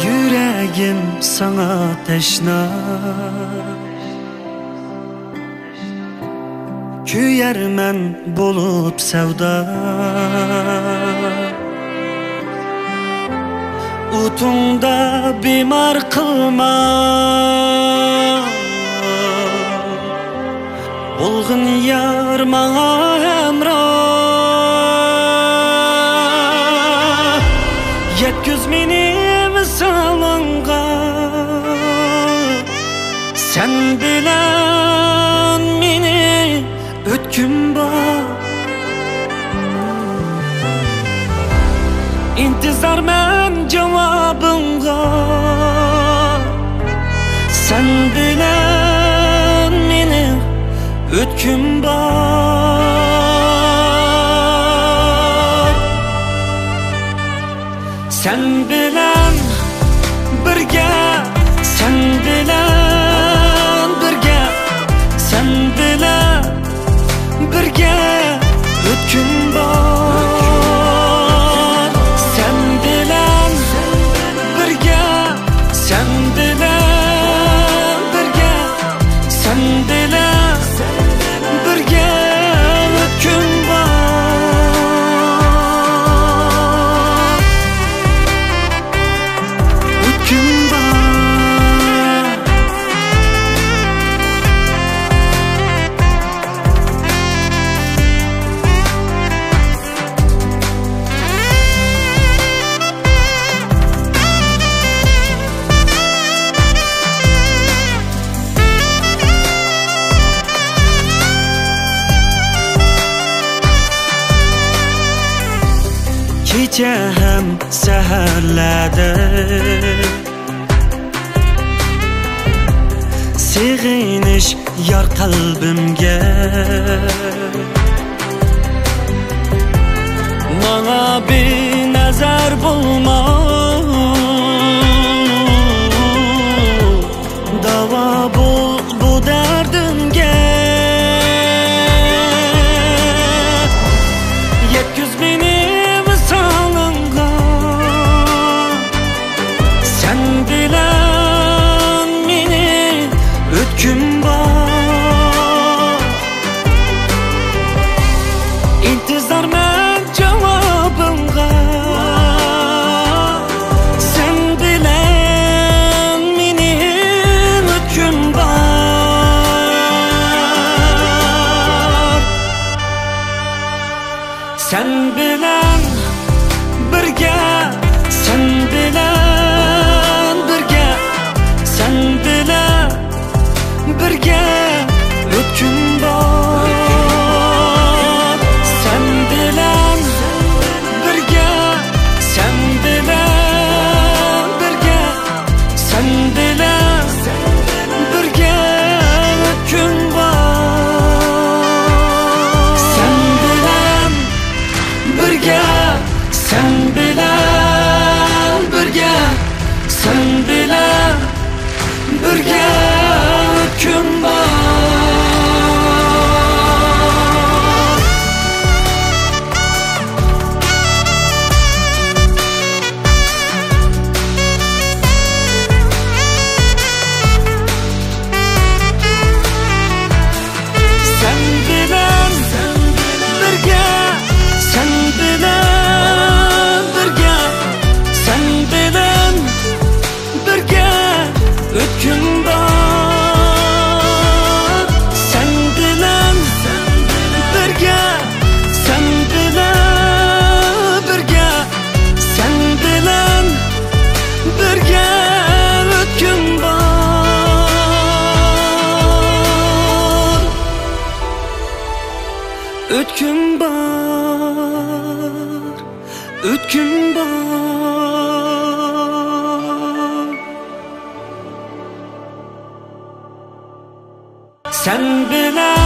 Yüreğim sana teşna, küyermen bulup sevda. Utunda bimar kılma, bulgun yar mağa emrah. 700 minim salınga, sen bilen meni ötküm var. İntizar men cevabınga, sen bilen meni ötküm var. Sen bilen birge, sen bilen birge, sen bilen birge ötküm var. Sen bilen birge, sen bilen birge, sen bilen birge ötküm var. Ötküm var. Gece hem seherlerde sığınış yar kalbimge, bana bir nazar bulma, dava bul bu derdimge. 700 minim salınga, sen bilen meni ötküm var. İntizar men cevabınga, sen bilen meni ötküm var. Sen bilen birge, sen bilen birge, sen bilen birge ötküm var. Sen bilen birge, sen bilen birge, sen bilen birge ötküm var. Sen bilen birge, sen bilen birge, sen bilen birge ötküm var. Sen bilen birge, sen bilen birge, sen bilen birge ötküm var. Sen bilen birge, sen bilen birge, sen bilen birge ötküm var. Ötküm var, ötküm var. Sen bilen